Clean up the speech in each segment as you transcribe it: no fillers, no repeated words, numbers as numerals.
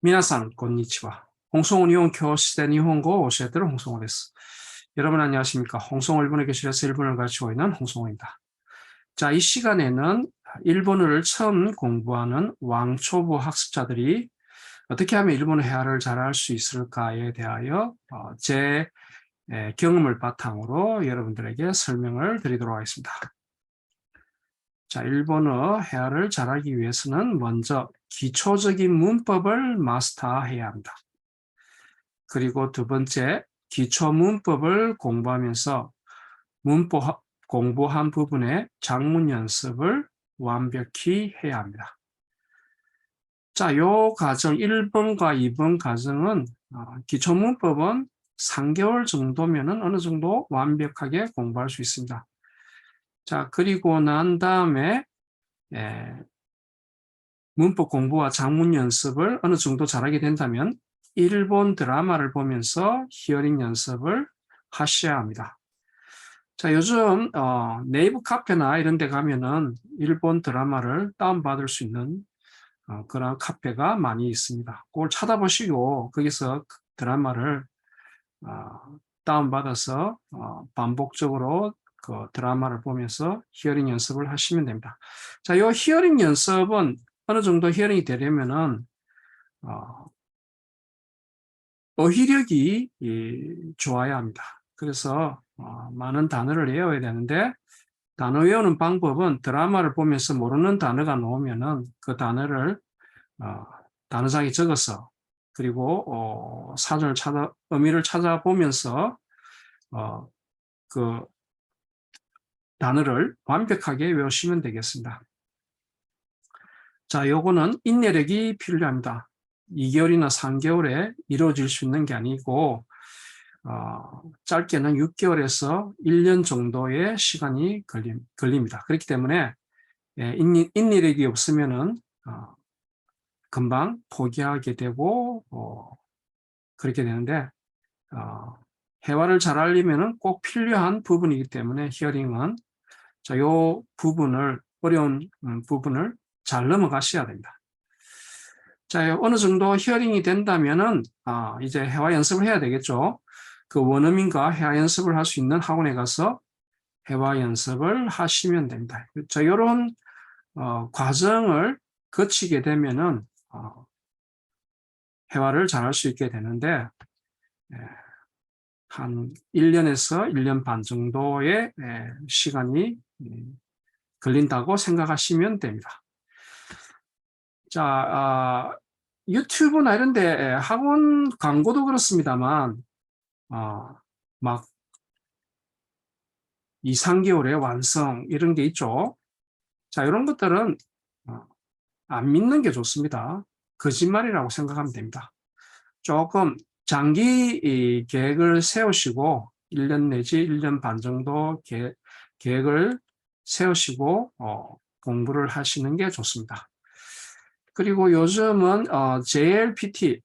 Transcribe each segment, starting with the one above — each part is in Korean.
皆さん、こんにちは。홍성호 일본 교실의 일본어 오시에테르 홍성호です. 여러분 안녕하십니까? 홍성호 일본어 교실에서 일본어를 가르치고 있는 홍성호입니다. 자, 이 시간에는 일본어를 처음 공부하는 왕초보 학습자들이 어떻게 하면 일본어 회화를 잘할 수 있을까에 대하여 제 경험을 바탕으로 여러분들에게 설명을 드리도록 하겠습니다. 자, 일본어 회화를 잘하기 위해서는 먼저 기초적인 문법을 마스터해야 합니다. 그리고 두 번째, 기초 문법을 공부하면서 문법 공부한 부분의 작문 연습을 완벽히 해야 합니다. 자, 요 과정 1번과 2번 과정은 기초 문법은 3개월 정도면은 어느 정도 완벽하게 공부할 수 있습니다. 자, 그리고 난 다음에 문법 공부와 작문 연습을 어느 정도 잘하게 된다면 일본 드라마를 보면서 히어링 연습을 하셔야 합니다. 자, 요즘 네이버 카페나 이런 데 가면은 일본 드라마를 다운받을 수 있는 그런 카페가 많이 있습니다. 그걸 찾아보시고 거기서 드라마를 다운받아서 반복적으로 그 드라마를 보면서 히어링 연습을 하시면 됩니다. 자, 이 히어링 연습은 어느 정도 히어링이 되려면은 어휘력이 좋아야 합니다. 그래서 많은 단어를 외워야 되는데 단어 외우는 방법은 드라마를 보면서 모르는 단어가 나오면은 그 단어를 단어장에 적어서 그리고 사전을 의미를 찾아보면서 그 단어를 완벽하게 외우시면 되겠습니다. 자, 요거는 인내력이 필요합니다. 2개월이나 3개월에 이루어질 수 있는 게 아니고 짧게는 6개월에서 1년 정도의 시간이 걸립니다. 그렇기 때문에 인내력이 없으면은 금방 포기하게 되고 그렇게 되는데 회화를 잘하려면은 꼭 필요한 부분이기 때문에 히어링은 자, 요 부분을 어려운 부분을 잘 넘어가셔야 됩니다. 자, 어느 정도 히어링이 된다면은 이제 회화 연습을 해야 되겠죠. 그 원어민과 회화 연습을 할 수 있는 학원에 가서 회화 연습을 하시면 됩니다. 자, 이런 과정을 거치게 되면은 회화를 잘할 수 있게 되는데 한 1년에서 1년 반 정도의 시간이 걸린다고 생각하시면 됩니다. 자, 유튜브나 이런 데 학원 광고도 그렇습니다만 막 2, 3개월에 완성 이런 게 있죠. 자, 이런 것들은 안 믿는 게 좋습니다. 거짓말이라고 생각하면 됩니다. 조금 장기 계획을 세우시고 1년 내지 1년 반 정도 계획을 세우시고 공부를 하시는 게 좋습니다. 그리고 요즘은 JLPT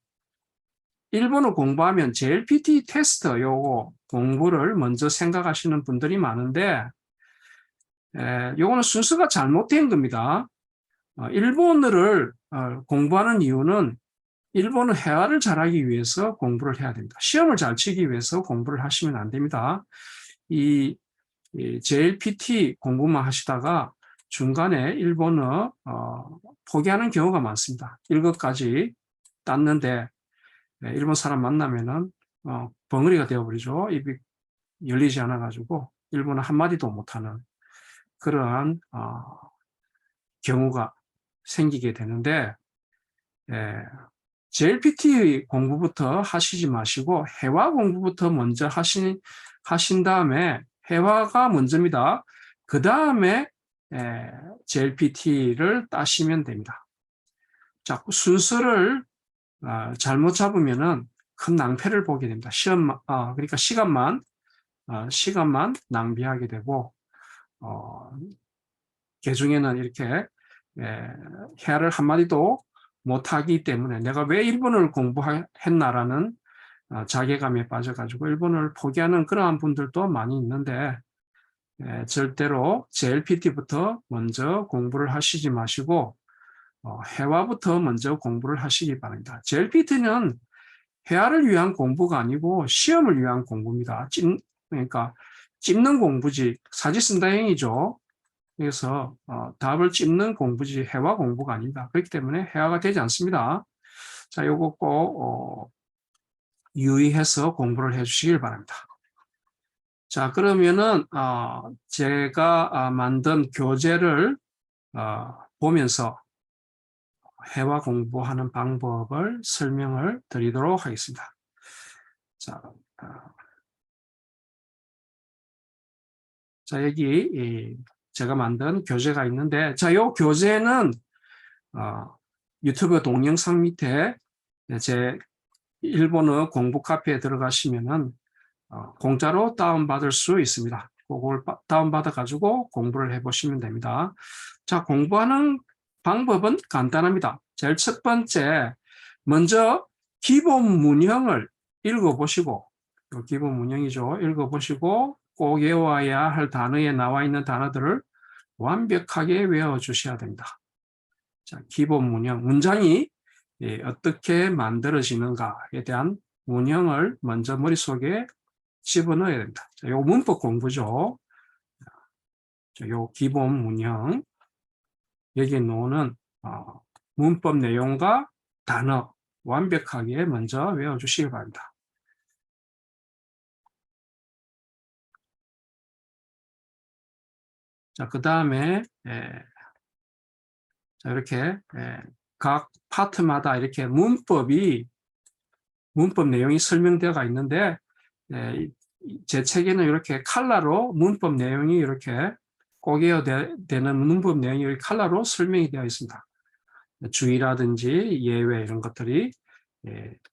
일본어 공부하면 JLPT 테스트 요거 공부를 먼저 생각하시는 분들이 많은데 요거는 순서가 잘못된 겁니다. 일본어를 공부하는 이유는 일본어 회화를 잘하기 위해서 공부를 해야 됩니다. 시험을 잘 치기 위해서 공부를 하시면 안 됩니다. 이 JLPT 공부만 하시다가 중간에 일본어 포기하는 경우가 많습니다. 1급까지 땄는데 일본 사람 만나면은 벙어리가 되어버리죠. 입이 열리지 않아가지고 일본어 한마디도 못하는 그러한 경우가 생기게 되는데 JLPT 공부부터 하시지 마시고 회화 공부부터 먼저 하신 다음에 회화가 먼저입니다. 그 다음에 JLPT를 따시면 됩니다. 자꾸 순서를 잘못 잡으면은 큰 낭패를 보게 됩니다. 그러니까 시간만 낭비하게 되고 개중에는 이렇게 회화를 한마디도 못하기 때문에 내가 왜 일본어를 공부했나라는 자괴감에 빠져가지고 일본어를 포기하는 그러한 분들도 많이 있는데 절대로 JLPT부터 먼저 공부를 하시지 마시고 회화부터 먼저 공부를 하시기 바랍니다. JLPT는 회화를 위한 공부가 아니고 시험을 위한 공부입니다. 그러니까 찝는 공부지, 사지 쓴다형이죠. 그래서 답을 찝는 공부지 회화 공부가 아닙니다. 그렇기 때문에 회화가 되지 않습니다. 자, 요거 꼭 유의해서 공부를 해주시길 바랍니다. 자, 그러면은 제가 만든 교재를 보면서 회화 공부하는 방법을 설명을 드리도록 하겠습니다. 자, 여기 제가 만든 교재가 있는데, 자, 이 교재는 유튜브 동영상 밑에 제 일본어 공부 카페에 들어가시면은 공짜로 다운받을 수 있습니다. 그걸 다운받아 가지고 공부를 해보시면 됩니다. 자, 공부하는 방법은 간단합니다. 제일 첫 번째, 먼저 기본 문형을 읽어보시고, 기본 문형이죠. 읽어보시고 꼭 외워야 할 단어에 나와 있는 단어들을 완벽하게 외워주셔야 됩니다. 자, 기본 문형, 문장이 어떻게 만들어지는가에 대한 문형을 먼저 머릿속에 집어넣어야 됩니다. 자, 요 문법 공부죠. 자, 요 기본 문형, 여기에 나오는 문법 내용과 단어 완벽하게 먼저 외워주시기 바랍니다. 자, 그 다음에 이렇게 각 파트마다 이렇게 문법 내용이 설명되어 있는데 제 책에는 이렇게 컬러로 문법 내용이 이렇게 꼬개어 되는 문법 내용이 컬러로 설명이 되어 있습니다. 주의라든지 예외 이런 것들이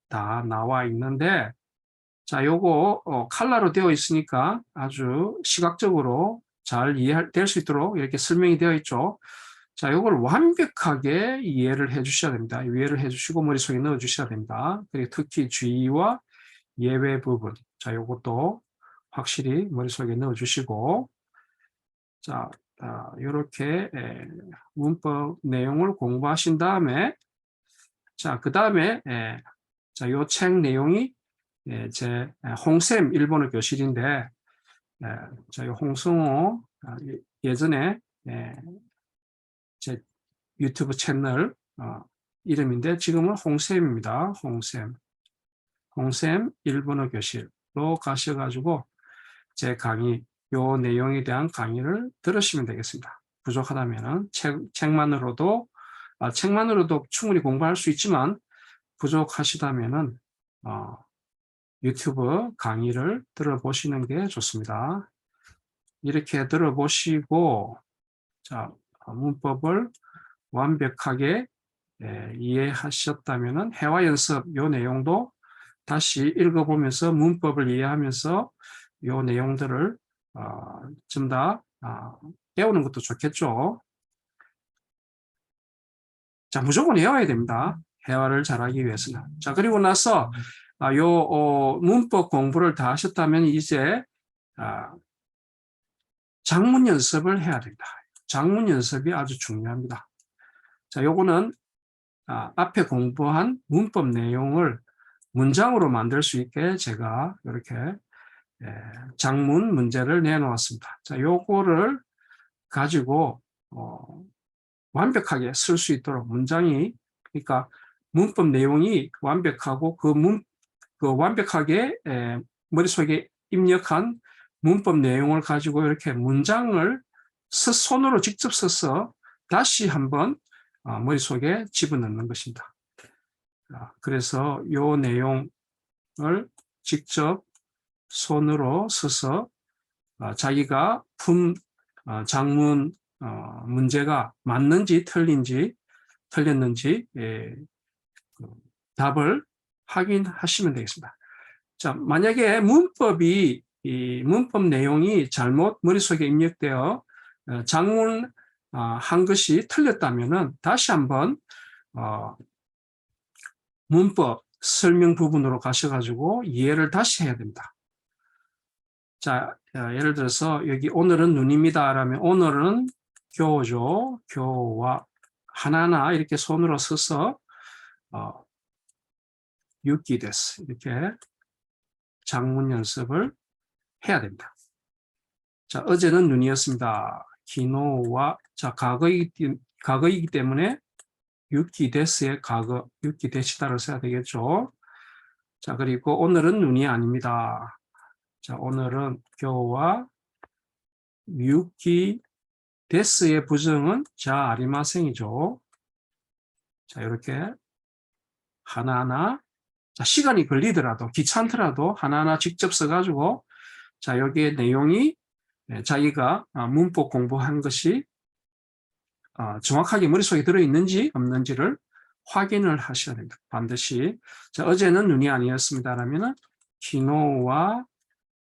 다 나와 있는데, 자, 요거 컬러로 되어 있으니까 아주 시각적으로 잘 이해될 수 있도록 이렇게 설명이 되어 있죠. 자, 요걸 완벽하게 이해를 해 주셔야 됩니다. 이해를 해 주시고 머릿속에 넣어 주셔야 됩니다. 그리고 특히 주의와 예외 부분, 자, 요것도 확실히 머릿속에 넣어 주시고, 자, 이렇게 문법 내용을 공부하신 다음에, 자, 그 다음에 자, 요 책 내용이 제 홍쌤 일본어 교실인데, 자, 요 홍성호 예전에 제 유튜브 채널 이름인데 지금은 홍쌤입니다. 홍쌤 일본어 교실로 가셔가지고 제 강의, 요 내용에 대한 강의를 들으시면 되겠습니다. 부족하다면 책만으로도 충분히 공부할 수 있지만 부족하시다면은 유튜브 강의를 들어보시는 게 좋습니다. 이렇게 들어보시고, 자, 문법을 완벽하게 이해하셨다면은 회화 연습 요 내용도 다시 읽어보면서 문법을 이해하면서 요 내용들을 좀 더 배우는 것도 좋겠죠. 자, 무조건 외워야 됩니다. 회화를 잘하기 위해서는. 자, 그리고 나서 요 문법 공부를 다 하셨다면 이제 작문 연습을 해야 됩니다. 작문 연습이 아주 중요합니다. 자, 요거는 앞에 공부한 문법 내용을 문장으로 만들 수 있게 제가 이렇게 작문 문제를 내놓았습니다. 자, 요거를 가지고 완벽하게 쓸 수 있도록 문장이, 그러니까 문법 내용이 완벽하고 그 완벽하게 머릿속에 입력한 문법 내용을 가지고 이렇게 문장을 손으로 직접 써서 다시 한번 머릿속에 집어넣는 것입니다. 그래서 이 내용을 직접 손으로 써서 자기가 푼 작문 문제가 맞는지 틀렸는지 답을 확인하시면 되겠습니다. 자, 만약에 이 문법 내용이 잘못 머릿속에 입력되어 작문 한 것이 틀렸다면은 다시 한번 문법 설명 부분으로 가셔가지고 이해를 다시 해야 됩니다. 자, 예를 들어서 여기 오늘은 눈입니다 라면 오늘은 교죠. 교와 하나하나 이렇게 손으로 써서 유키 데스 이렇게 작문 연습을 해야 됩니다. 자, 어제는 눈이었습니다. 기노와 자 과거이기 때문에 유키 데스의 과거 유키 데시다를 써야 되겠죠. 자, 그리고 오늘은 눈이 아닙니다. 자, 오늘은 교와 유키 데스의 부정은 자 아리마생이죠. 자, 이렇게 하나하나 자, 시간이 걸리더라도 귀찮더라도 하나하나 직접 써가지고 자, 여기에 내용이 자기가 문법 공부한 것이 정확하게 머릿속에 들어있는지 없는지를 확인을 하셔야 됩니다. 반드시. 자, 어제는 눈이 아니었습니다라면은 키노와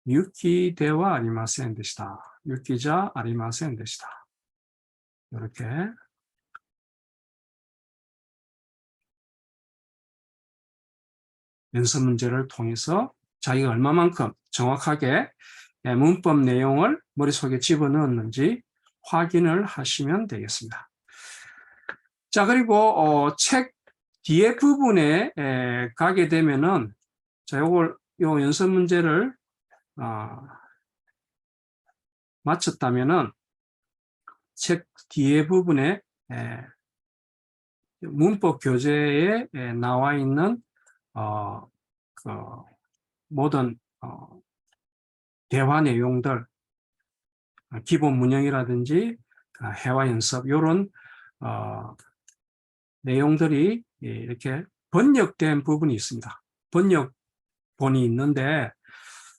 유키데와 아리마센 데시다. 유키자 아리마센 데시다. 이렇게 연습 문제를 통해서 자기가 얼마만큼 정확하게 문법 내용을 머릿속에 집어넣었는지 확인을 하시면 되겠습니다. 자, 그리고 책 뒤에 부분에 가게 되면은 자, 요 연습 문제를 마쳤다면은 책 뒤에 부분에 문법 교재에 나와 있는 그 모든 대화 내용들, 기본 문형이라든지 회화 연습 이런 내용들이 이렇게 번역된 부분이 있습니다. 번역본이 있는데,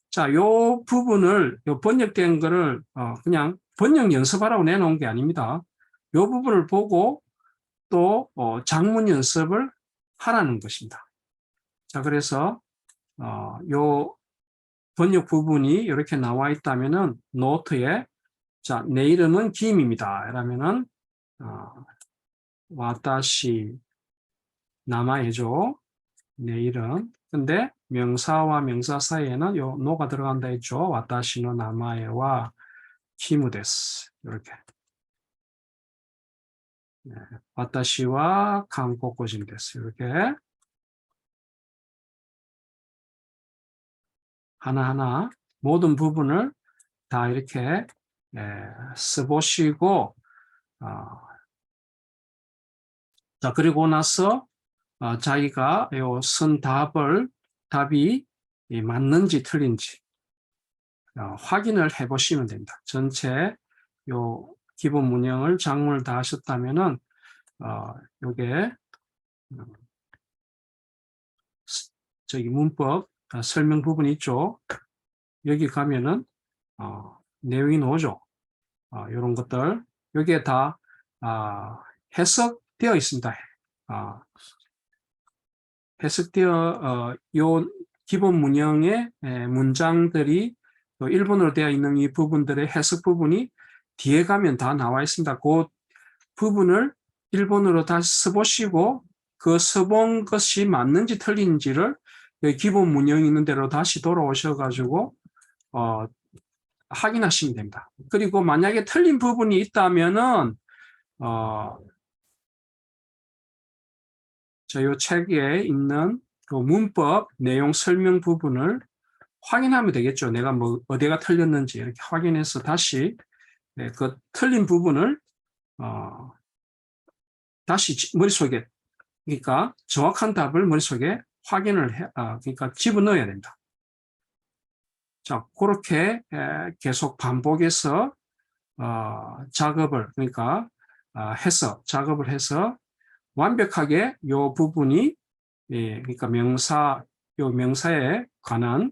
자, 요 부분을 요 번역된 거를 그냥 번역 연습하라고 내놓은 게 아닙니다. 요 부분을 보고 또 작문 연습을 하라는 것입니다. 자, 그래서 요 번역 부분이 이렇게 나와 있다면은 노트에 자, 내 이름은 김입니다. 이러면은 와타시 나마에죠. 내 이름. 근데 명사와 명사 사이에는 요 노가 들어간다 했죠. 와타시노 나마에와 키무 데스. 이렇게. 네. 와타시와 한국어진 데스. 이렇게 하나하나 모든 부분을 다 이렇게 써보시고 자, 그리고 나서 자기가 요 쓴 답이 맞는지 틀린지 확인을 해보시면 됩니다. 전체 요 기본 문형을 작문을 다 하셨다면은 요게 저기 문법 설명 부분이 있죠. 여기 가면은 내용이 나오죠. 이런 것들 여기에 다 해석되어 있습니다. 해석되어 요 기본 문형의 문장들이 일본어로 되어 있는 이 부분들의 해석 부분이 뒤에 가면 다 나와 있습니다. 그 부분을 일본어로 다시 써보시고 그 써본 것이 맞는지 틀린지를 기본 문형이 있는 대로 다시 돌아오셔가지고 확인하시면 됩니다. 그리고 만약에 틀린 부분이 있다면은 이 책에 있는 그 문법 내용 설명 부분을 확인하면 되겠죠. 내가 뭐 어디가 틀렸는지 이렇게 확인해서 다시 그 틀린 부분을 다시 머릿속에 그러니까 정확한 답을 머릿속에 확인을 그러니까 집어넣어야 된다. 자, 그렇게 계속 반복해서 작업을 그러니까 작업을 해서 완벽하게 이 부분이 그러니까 명사에 관한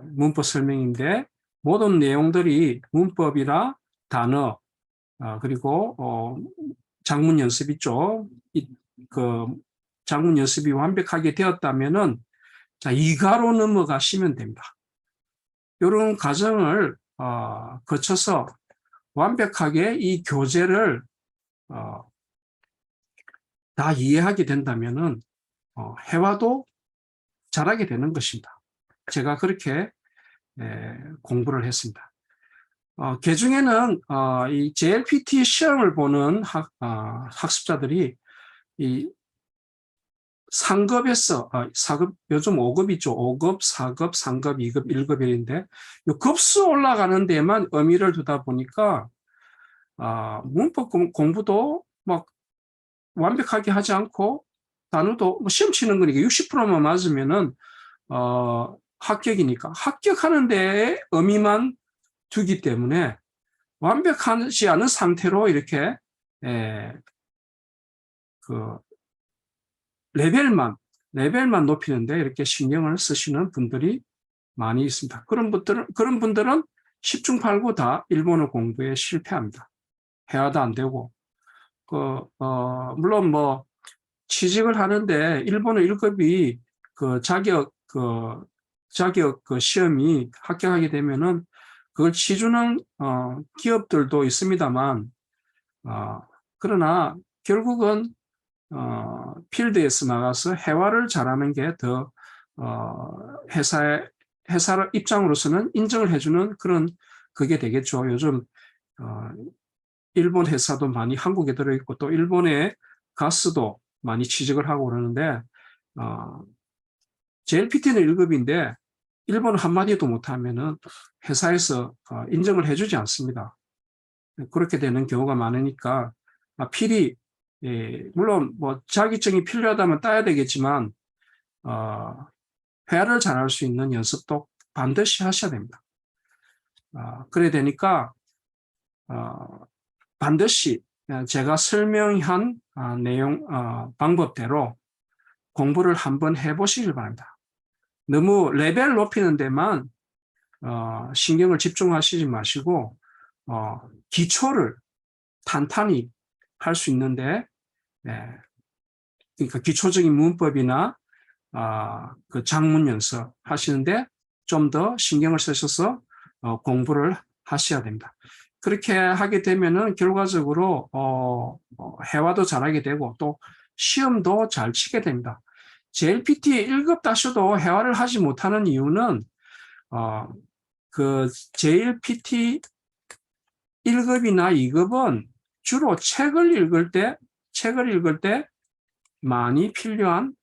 문법 설명인데 모든 내용들이 문법이라 단어 그리고 작문 연습 있죠. 그 작문 연습이 완벽하게 되었다면은 자, 2가로 넘어가시면 됩니다. 이런 과정을 거쳐서 완벽하게 이 교재를 다 이해하게 된다면은 회화도 잘하게 되는 것입니다. 제가 그렇게 공부를 했습니다. 개중에는 이 JLPT 시험을 보는 학습자들이 이 상급에서 4급, 요즘 5급이죠. 5급, 4급, 3급, 2급, 1급인데 이 급수 올라가는 데만 의미를 두다 보니까 문법 공부도 막 완벽하게 하지 않고 단어도 뭐 시험 치는 거니까 60%만 맞으면은 합격이니까 합격하는 데에 의미만 두기 때문에 완벽하지 않은 상태로 이렇게 그 레벨만 높이는데 이렇게 신경을 쓰시는 분들이 많이 있습니다. 그런 분들은 10중 8구 다 일본어 공부에 실패합니다. 회화도 안 되고, 물론 뭐, 취직을 하는데 일본어 1급이 자격 시험이 합격하게 되면은 그걸 치주는, 기업들도 있습니다만, 그러나 결국은 필드에서 나가서 회화를 잘하는 게 더 회사 입장으로서는 인정을 해주는 그런 그게 되겠죠. 요즘 일본 회사도 많이 한국에 들어있고 또 일본의 가스도 많이 취직을 하고 그러는데 JLPT는 1급인데 일본어 한마디도 못하면은 회사에서 인정을 해주지 않습니다. 그렇게 되는 경우가 많으니까 필히 물론 뭐 자격증이 필요하다면 따야 되겠지만 회화를 잘할 수 있는 연습도 반드시 하셔야 됩니다. 그래야 되니까 반드시 제가 설명한 내용 방법대로 공부를 한번 해보시길 바랍니다. 너무 레벨 높이는 데만 신경을 집중하시지 마시고 기초를 탄탄히 할 수 있는데 그러니까 기초적인 문법이나 그 작문 연습 하시는데 좀 더 신경을 쓰셔서 공부를 하셔야 됩니다. 그렇게 하게 되면은 결과적으로 회화도 잘하게 되고 또 시험도 잘 치게 됩니다. JLPT 1급 따셔도 회화를 하지 못하는 이유는 그 JLPT 1급이나 2급은 주로 책을 읽을 때 많이 필요한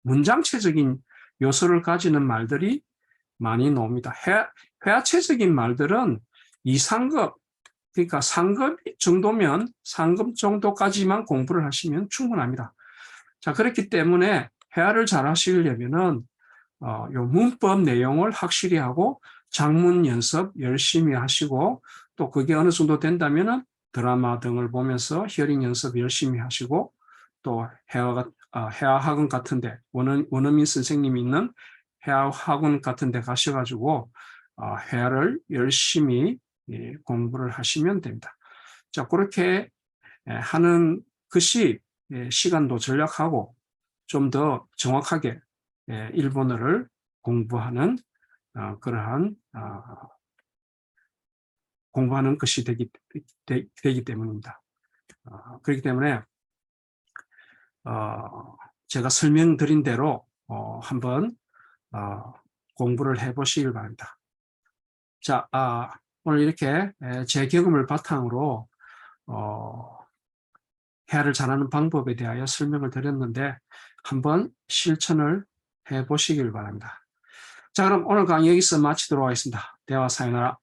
문장체적인 요소를 가지는 말들이 많이 나옵니다. 회화체적인 말들은 2, 3급, 그러니까 3급 정도면 3급 정도까지만 공부를 하시면 충분합니다. 자, 그렇기 때문에 회화를 잘 하시려면은 요 문법 내용을 확실히 하고 작문 연습 열심히 하시고 또 그게 어느 정도 된다면은 드라마 등을 보면서 히어링 연습 열심히 하시고 또 회화 학원 같은데 원어민 선생님이 있는 회화 학원 같은데 가셔가지고 회화를 열심히 공부를 하시면 됩니다. 자, 그렇게 하는 것이 시간도 절약하고 좀 더 정확하게 일본어를 공부하는 그러한 공부하는 것이 되기 때문입니다. 그렇기 때문에 제가 설명드린 대로 한번 공부를 해보시길 바랍니다. 자, 오늘 이렇게 제 경험을 바탕으로 회화를 잘하는 방법에 대하여 설명을 드렸는데 한번 실천을 해보시길 바랍니다. 자, 그럼 오늘 강의 여기서 마치도록 하겠습니다. 대화 사요나라.